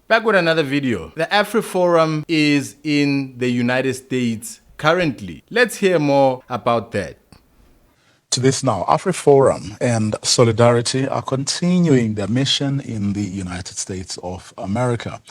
Back with another video. The AfriForum is in the United States currently. Let's hear more about that. To this now, AfriForum and Solidarity are continuing their mission in the United States of America.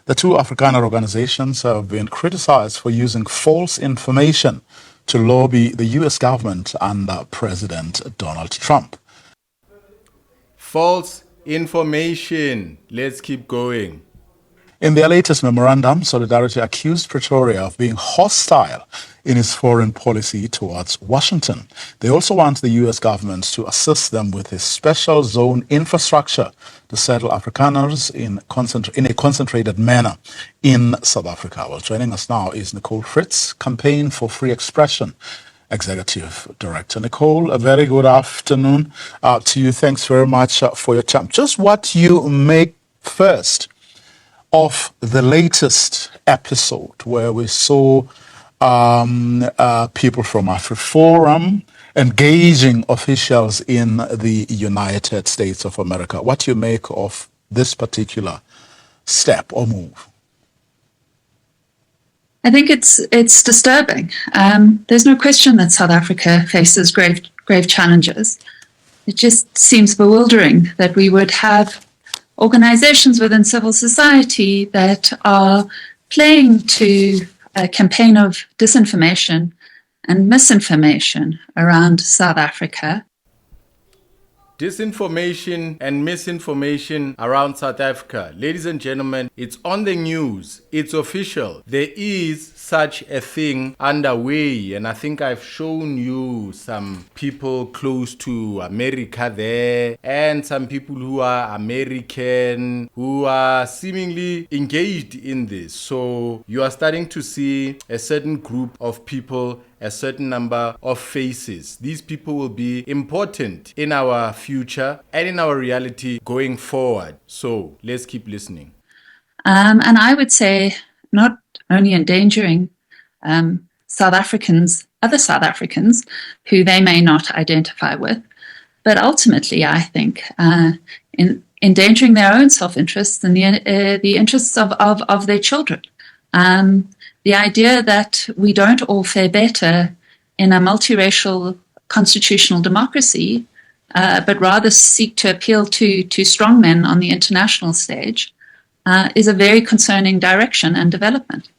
The two Afrikaner organizations have been criticized for using false information to lobby the U.S. government under President Donald Trump. False information. Let's keep going. In their latest memorandum, Solidarity accused Pretoria of being hostile in its foreign policy towards Washington. They also want the U.S. government to assist them with a special zone infrastructure to settle Afrikaners in a concentrated manner in South Africa. Well, joining us now is Nicole Fritz, Campaign for Free Expression Executive Director. Nicole, a very good afternoon to you. Thanks very much for your time. Just what you make first of the latest episode where we saw people from AfriForum engaging officials in the United States of America. What do you make of this particular step or move? I think it's disturbing. There's no question that South Africa faces grave challenges. It just seems bewildering that we would have organizations within civil society that are playing to a campaign of disinformation and misinformation around South Africa. Disinformation and misinformation around South Africa. Ladies and gentlemen, it's on the news. It's official. There is such a thing underway, and I think I've shown you some people close to America there and some people who are American who are seemingly engaged in this. So you are starting to see a certain group of people, a certain number of faces. These people will be important in our future and in our reality going forward. So let's keep listening. And I would say not only endangering South Africans, other South Africans who they may not identify with, but ultimately, I think, in endangering their own self-interests and the interests of their children. The idea that we don't all fare better in a multiracial constitutional democracy, but rather seek to appeal to strongmen on the international stage, is a very concerning direction and development.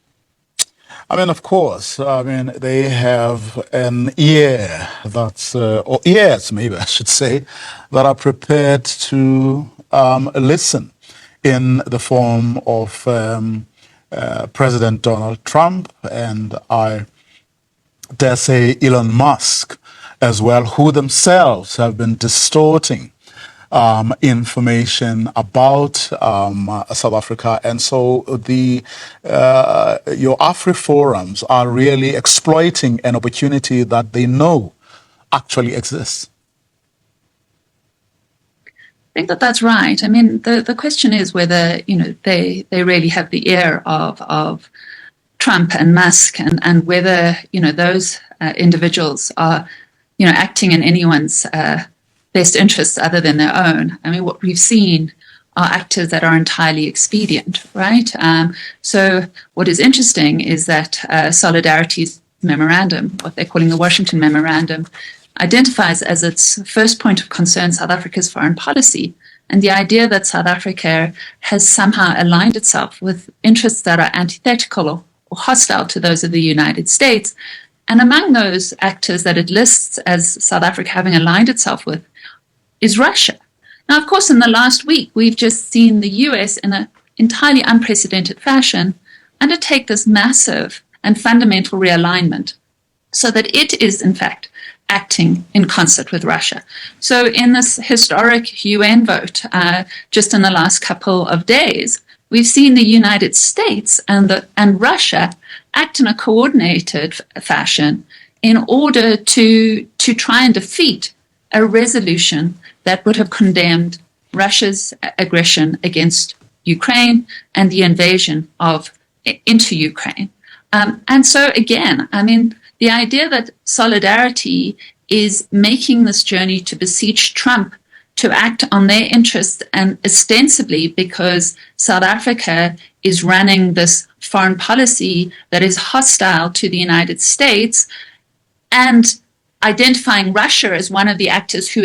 I mean, of course, they have an ear that's, or ears maybe I should say, that are prepared to listen in the form of President Donald Trump and I dare say Elon Musk as well, who themselves have been distorting information about South Africa. And so your AfriForums are really exploiting an opportunity that they know actually exists. I think that's right. I mean, the question is whether, they really have the ear of Trump and Musk and whether, those individuals are, acting in anyone's best interests other than their own. I mean, what we've seen are actors that are entirely expedient, right? So what is interesting is that Solidarity's memorandum, what they're calling the Washington Memorandum, identifies as its first point of concern South Africa's foreign policy, and the idea that South Africa has somehow aligned itself with interests that are antithetical or hostile to those of the United States. And among those actors that it lists as South Africa having aligned itself with is Russia. Now, of course, in the last week, we've just seen the US in an entirely unprecedented fashion undertake this massive and fundamental realignment so that it is, in fact, acting in concert with Russia. So in this historic UN vote, just in the last couple of days, we've seen the United States and Russia act in a coordinated fashion in order to try and defeat a resolution that would have condemned Russia's aggression against Ukraine and the invasion into Ukraine. And so again, I mean, the idea that Solidarity is making this journey to beseech Trump to act on their interests, and ostensibly because South Africa is running this foreign policy that is hostile to the United States, and identifying Russia as one of the actors who,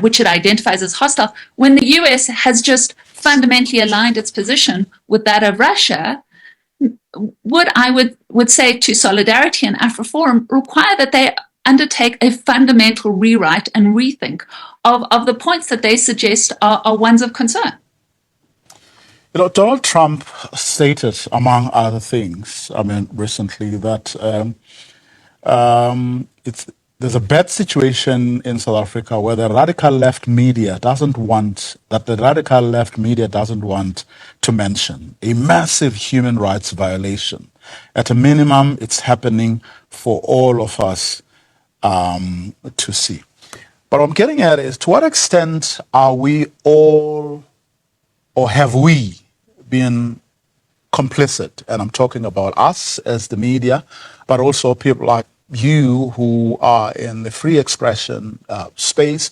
which it identifies as hostile, when the US has just fundamentally aligned its position with that of Russia, what I would say to Solidarity and AfriForum require that they undertake a fundamental rewrite and rethink of the points that they suggest are ones of concern. Donald Trump stated, among other things, recently that there's a bad situation in South Africa where the radical left media doesn't want to mention a massive human rights violation. At a minimum, it's happening for all of us to see. But what I'm getting at is, to what extent are we all, or have we been complicit? And I'm talking about us as the media, but also people like you who are in the free expression space,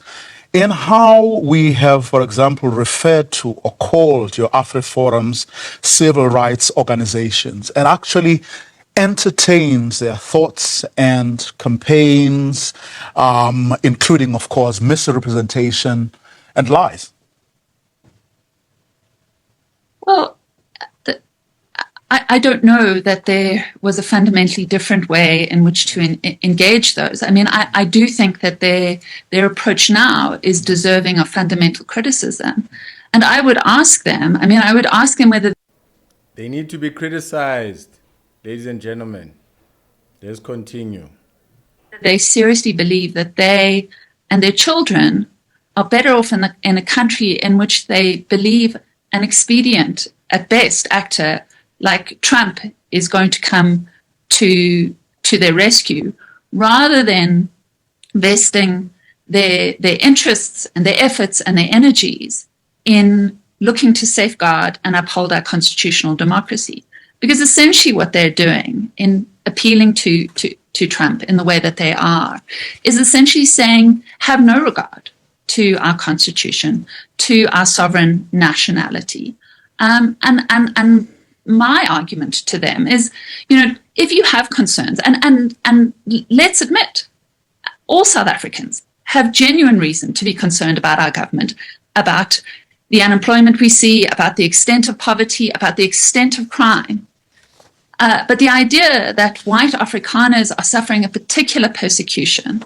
in how we have, for example, referred to or called your AfriForum's civil rights organizations and actually entertains their thoughts and campaigns, including, of course, misrepresentation and lies. Well, I don't know that there was a fundamentally different way in which to engage those. I do think that their approach now is deserving of fundamental criticism. And I would ask them whether they need to be criticized. Ladies and gentlemen, let's continue. They seriously believe that they and their children are better off in a country in which they believe an expedient, at best, actor like Trump is going to come to their rescue, rather than vesting their interests and their efforts and their energies in looking to safeguard and uphold our constitutional democracy. Because essentially what they're doing in appealing to Trump in the way that they are is essentially saying, have no regard to our constitution, to our sovereign nationality. And my argument to them is, if you have concerns, and let's admit, all South Africans have genuine reason to be concerned about our government, about the unemployment we see, about the extent of poverty, about the extent of crime. But the idea that white Afrikaners are suffering a particular persecution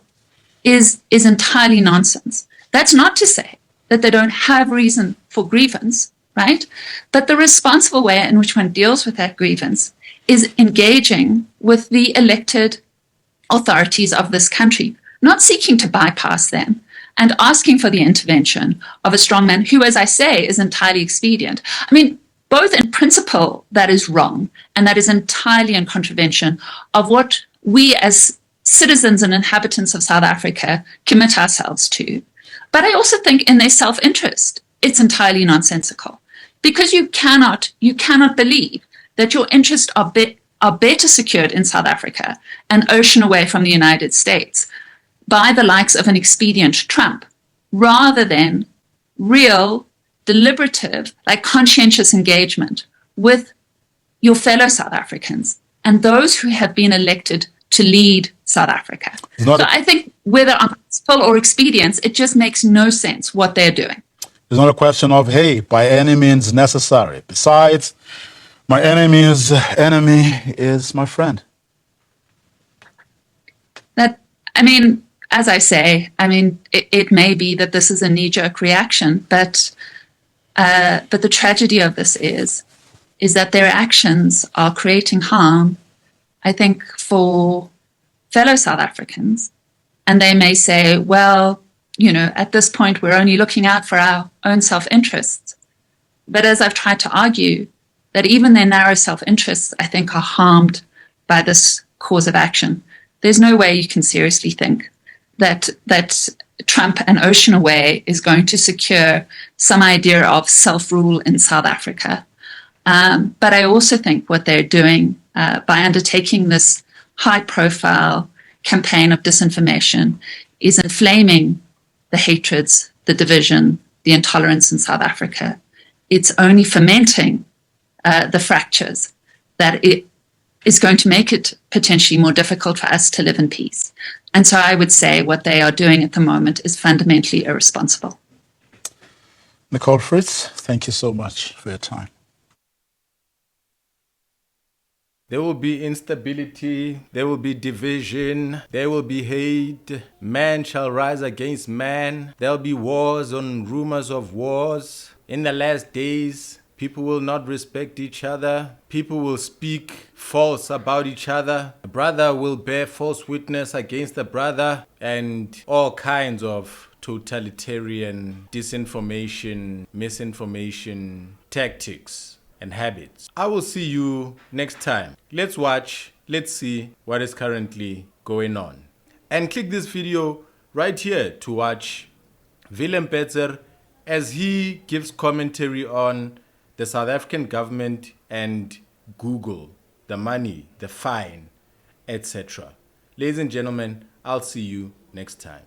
is entirely nonsense. That's not to say that they don't have reason for grievance, right? But the responsible way in which one deals with that grievance is engaging with the elected authorities of this country, not seeking to bypass them and asking for the intervention of a strongman who, as I say, is entirely expedient. Both in principle, that is wrong, and that is entirely in contravention of what we as citizens and inhabitants of South Africa commit ourselves to. But I also think in their self-interest, it's entirely nonsensical, because you cannot believe that your interests are better secured in South Africa, an ocean away from the United States, by the likes of an expedient Trump, rather than real, deliberative, conscientious engagement with your fellow South Africans and those who have been elected to lead South Africa. I think whether on principle or expedience, it just makes no sense what they're doing. It's not a question of, hey, by any means necessary. Besides, my enemy's enemy is my friend. As I say, it may be that this is a knee-jerk reaction, but the tragedy of this is that their actions are creating harm, I think, for fellow South Africans. And they may say, well, at this point, we're only looking out for our own self-interests. But as I've tried to argue, that even their narrow self-interests, I think, are harmed by this course of action. There's no way you can seriously think that Trump, an ocean away, is going to secure some idea of self-rule in South Africa. But I also think what they're doing by undertaking this high-profile campaign of disinformation is inflaming the hatreds the division, the intolerance in South Africa. It's only fomenting the fractures that it is going to make it potentially more difficult for us to live in peace. And so I would say what they are doing at the moment is fundamentally irresponsible. Nicole Fritz, thank you so much for your time. There will be instability, there will be division, there will be hate. Man shall rise against man. There will be wars on rumors of wars. In the last days, people will not respect each other. People will speak false about each other. A brother will bear false witness against a brother, and all kinds of totalitarian disinformation, misinformation tactics and habits. I will see you next time. Let's watch, let's see what is currently going on. And click this video right here to watch Willem Petzer as he gives commentary on the South African government and Google, the money, the fine, etc. Ladies and gentlemen, I'll see you next time.